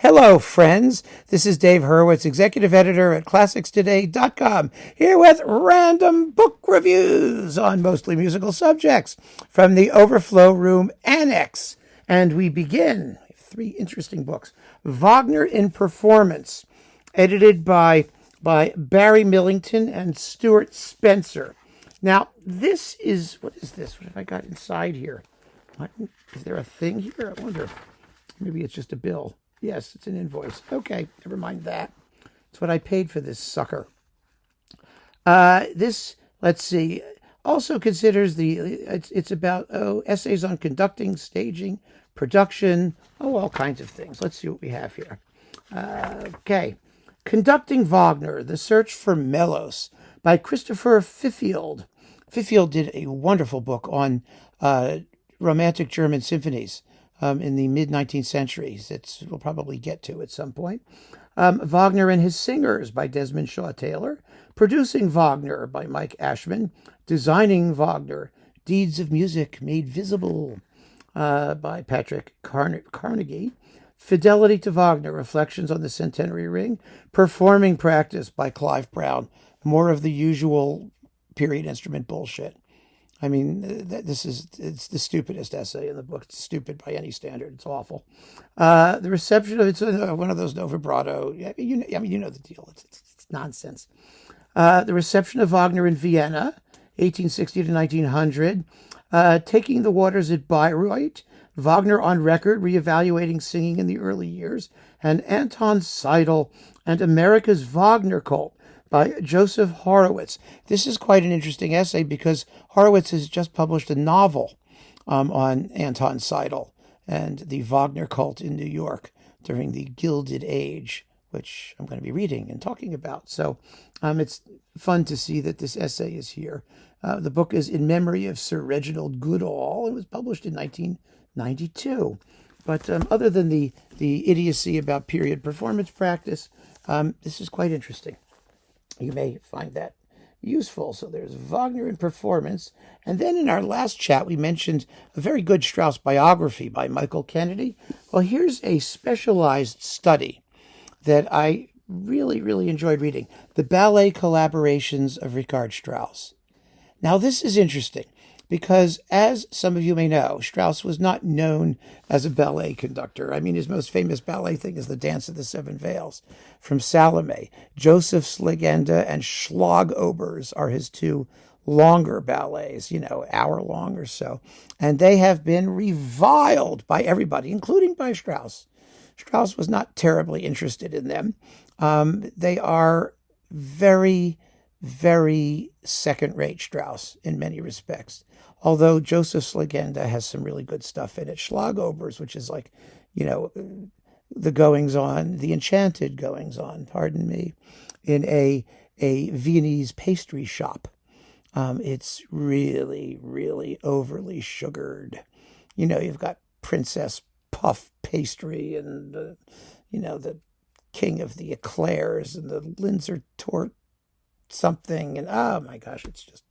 Hello, friends. This is Dave Hurwitz, executive editor at ClassicsToday.com, here with random book reviews on mostly musical subjects from the Overflow Room Annex. And we begin with three interesting books. Wagner in Performance, edited by Barry Millington and Stuart Spencer. Now, this is, what is this? What have I got inside here? Is there a thing here? I wonder. Maybe it's just a bill. Yes, it's an invoice. Okay, never mind that. It's what I paid for this sucker. This, let's see, also considers it's about essays on conducting, staging, production, all kinds of things. Let's see what we have here. Okay. Conducting Wagner, The Search for Melos by Christopher Fifield. Fifield did a wonderful book on romantic German symphonies in the mid-19th century that we'll probably get to at some point. Wagner and His Singers by Desmond Shaw Taylor. Producing Wagner by Mike Ashman. Designing Wagner, Deeds of Music Made Visible by Patrick Carnegie. Fidelity to Wagner, Reflections on the Centenary Ring. Performing Practice by Clive Brown. More of the usual period instrument bullshit. I mean, it's the stupidest essay in the book. It's stupid by any standard. It's awful. The reception of it's one of those Nova Vibrato. You know the deal. It's nonsense. The reception of Wagner in Vienna, 1860 to 1900. Taking the Waters at Bayreuth. Wagner on Record, Reevaluating Singing in the Early Years. And Anton Seidel and America's Wagner Cult by Joseph Horowitz. This is quite an interesting essay because Horowitz has just published a novel on Anton Seidel and the Wagner cult in New York during the Gilded Age, which I'm going to be reading and talking about. So it's fun to see that this essay is here. The book is In Memory of Sir Reginald Goodall. It was published in 1992. But other than the idiocy about period performance practice, this is quite interesting. You may find that useful. So there's Wagner in Performance. And then in our last chat, we mentioned a very good Strauss biography by Michael Kennedy. Well, here's a specialized study that I really, really enjoyed reading. The Ballet Collaborations of Richard Strauss. Now, this is interesting because, as some of you may know, Strauss was not known as a ballet conductor. I mean, his most famous ballet thing is the Dance of the Seven Veils from Salome. Joseph's Legende and Schlagobers are his two longer ballets, hour-long or so. And they have been reviled by everybody, including by Strauss. Strauss was not terribly interested in them. They are very, very second-rate Strauss in many respects. Although Joseph's Legende has some really good stuff in it. Schlagobers, which is like, the goings-on, the enchanted goings-on, pardon me, in a Viennese pastry shop. It's really, really overly sugared. You've got Princess Puff pastry and, the king of the eclairs and the Linzer Tort something. And, oh, my gosh, it's just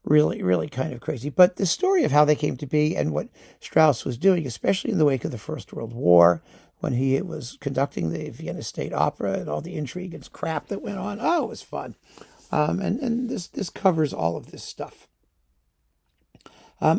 really, really kind of crazy. But the story of how they came to be and what Strauss was doing, especially in the wake of the First World War, when he was conducting the Vienna State Opera and all the intrigue and crap that went on. Oh, it was fun. And this covers all of this stuff.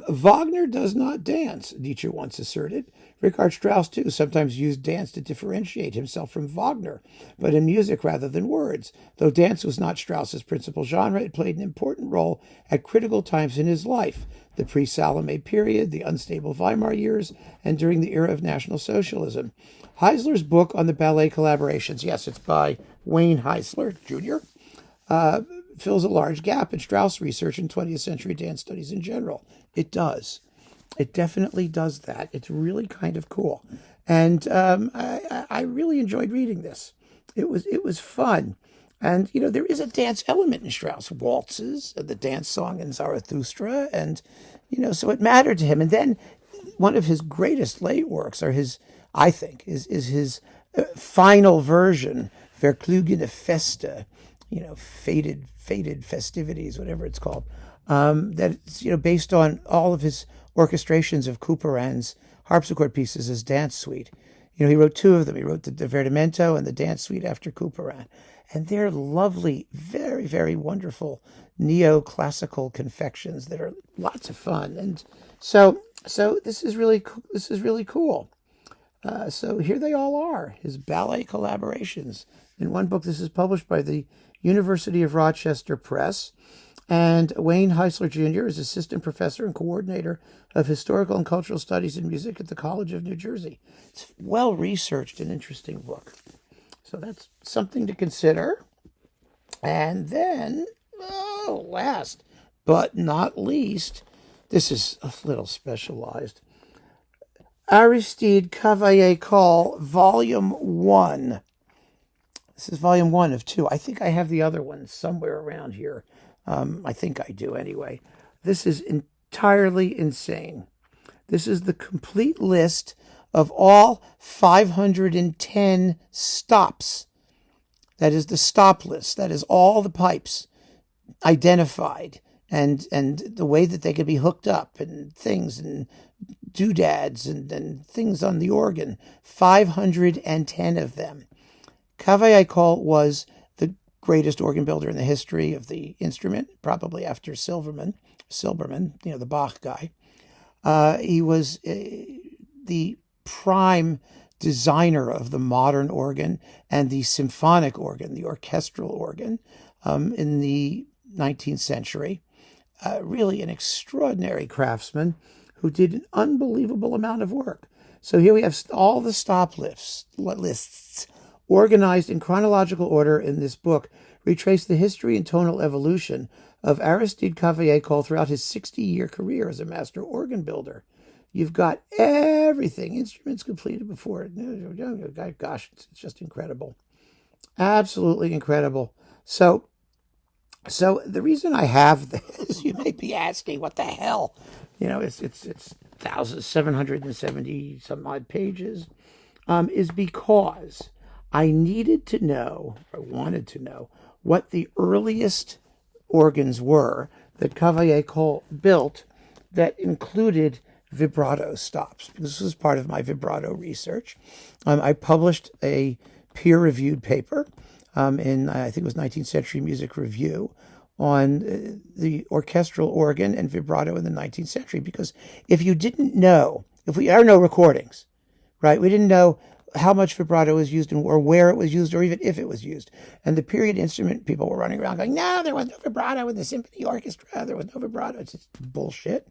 Wagner does not dance, Nietzsche once asserted. Richard Strauss, too, sometimes used dance to differentiate himself from Wagner, but in music rather than words. Though dance was not Strauss's principal genre, it played an important role at critical times in his life, the pre-Salome period, the unstable Weimar years, and during the era of National Socialism. Heisler's book on the ballet collaborations, yes, it's by Wayne Heisler, Jr., fills a large gap in Strauss research in 20th century dance studies in general. It does. It definitely does that. It's really kind of cool. And I really enjoyed reading this. It was fun. And, there is a dance element in Strauss. Waltzes, the dance song in Zarathustra. And, so it mattered to him. And then one of his greatest late works is his final version, Verklugene Feste, fated festivities, whatever it's called. That's based on all of his orchestrations of Couperin's harpsichord pieces as dance suite. You know, he wrote two of them. He wrote the Divertimento and the Dance Suite after Couperin. And they're lovely, very, very wonderful neoclassical confections that are lots of fun. And so this is really cool. So here they all are, his ballet collaborations. In one book, this is published by the University of Rochester Press. And Wayne Heisler Jr. is assistant professor and coordinator of historical and cultural studies in music at the College of New Jersey. It's a well-researched and interesting book. So that's something to consider. And then, last but not least, this is a little specialized. Aristide Cavaillé-Coll, Volume 1. This is Volume 1 of 2. I think I have the other one somewhere around here. I think I do anyway. This is entirely insane. This is the complete list of all 510 stops. That is the stop list. That is all the pipes identified and the way that they could be hooked up and things and doodads and things on the organ. 510 of them. Cavaillé-Coll was the greatest organ builder in the history of the instrument, probably after Silbermann, the Bach guy. He was the prime designer of the modern organ and the symphonic organ, the orchestral organ, in the 19th century. Really an extraordinary craftsman who did an unbelievable amount of work. So here we have all the stop lists organized in chronological order in this book, retrace the history and tonal evolution of Aristide Cavaillé-Coll throughout his 60-year career as a master organ builder. You've got everything, instruments completed before it. Gosh, it's just incredible. Absolutely incredible. So the reason I have this, you may be asking, what the hell? You know, it's 770 some odd pages, is because I needed to know, or wanted to know, what the earliest organs were that Cavaillé-Coll built that included vibrato stops. This was part of my vibrato research. I published a peer-reviewed paper in, I think it was 19th Century Music Review, on the orchestral organ and vibrato in the 19th century. Because if you didn't know, if we are no recordings, right? We didn't know how much vibrato was used or where it was used or even if it was used. And the period instrument people were running around going, no, there was no vibrato in the symphony orchestra. There was no vibrato. It's just bullshit.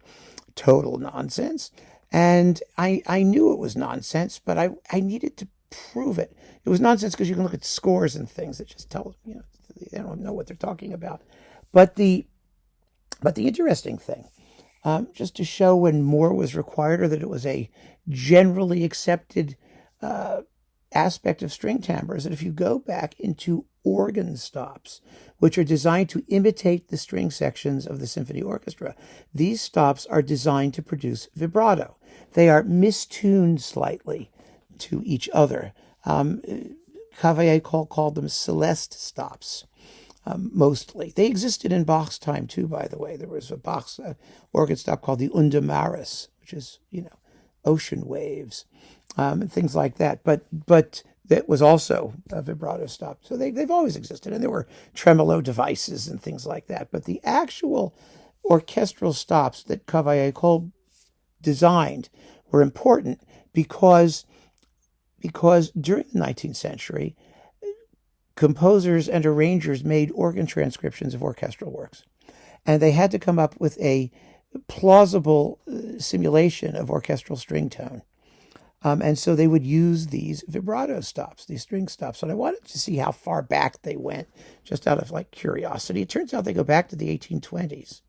Total nonsense. And I knew it was nonsense, but I needed to prove it. It was nonsense because you can look at scores and things that just tell, you know, they don't know what they're talking about. But the interesting thing, just to show when more was required or that it was a generally accepted aspect of string timbre, is that if you go back into organ stops, which are designed to imitate the string sections of the symphony orchestra, these stops are designed to produce vibrato. They are mistuned slightly to each other. Cavaillé-Coll called them Celeste stops. Mostly. They existed in Bach's time too, by the way. There was a Bach's organ stop called the Undermaris, which is, you know, ocean waves, and things like that. But that was also a vibrato stop. So they've always existed. And there were tremolo devices and things like that. But the actual orchestral stops that Cavaillé-Coll designed were important because during the 19th century, composers and arrangers made organ transcriptions of orchestral works. And they had to come up with a plausible simulation of orchestral string tone. And so they would use these vibrato stops, these string stops. And I wanted to see how far back they went, just out of like curiosity. It turns out they go back to the 1820s.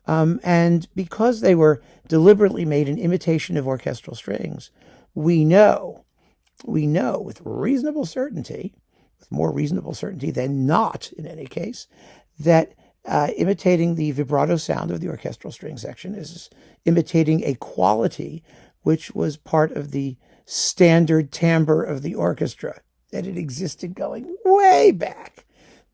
And because they were deliberately made in imitation of orchestral strings, we know with reasonable certainty, with more reasonable certainty than not, in any case, that imitating the vibrato sound of the orchestral string section is imitating a quality which was part of the standard timbre of the orchestra, that it existed going way back.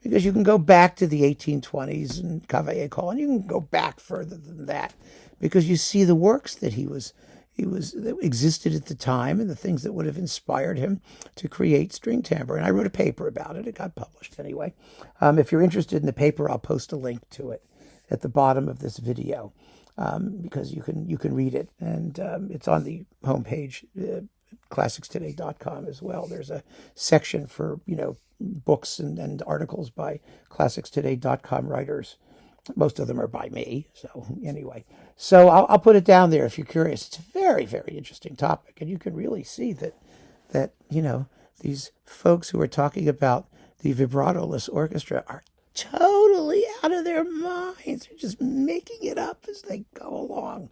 Because you can go back to the 1820s and Cavaillé-Coll, and you can go back further than that, because you see the works that he was that existed at the time and the things that would have inspired him to create string timbre. And I wrote a paper about it. It got published anyway. If you're interested in the paper, I'll post a link to it at the bottom of this video, because you can read it, and it's on the homepage, classicstoday.com as well. There's a section for books and articles by classicstoday.com writers. Most of them are by me. So anyway, so I'll put it down there if you're curious. It's a very, very interesting topic, and you can really see that these folks who are talking about the vibrato-less orchestra are totally out of their minds. They're just making it up as they go along.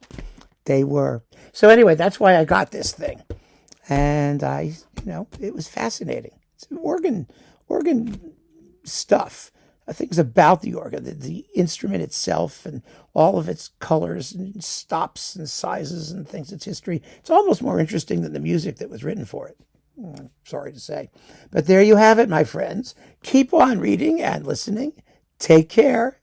They were. So anyway, that's why I got this thing, and it was fascinating. It's organ stuff. Things about the organ, the instrument itself, and all of its colors and stops and sizes and things, its history. It's almost more interesting than the music that was written for it. Sorry to say. But there you have it, my friends. Keep on reading and listening. Take care.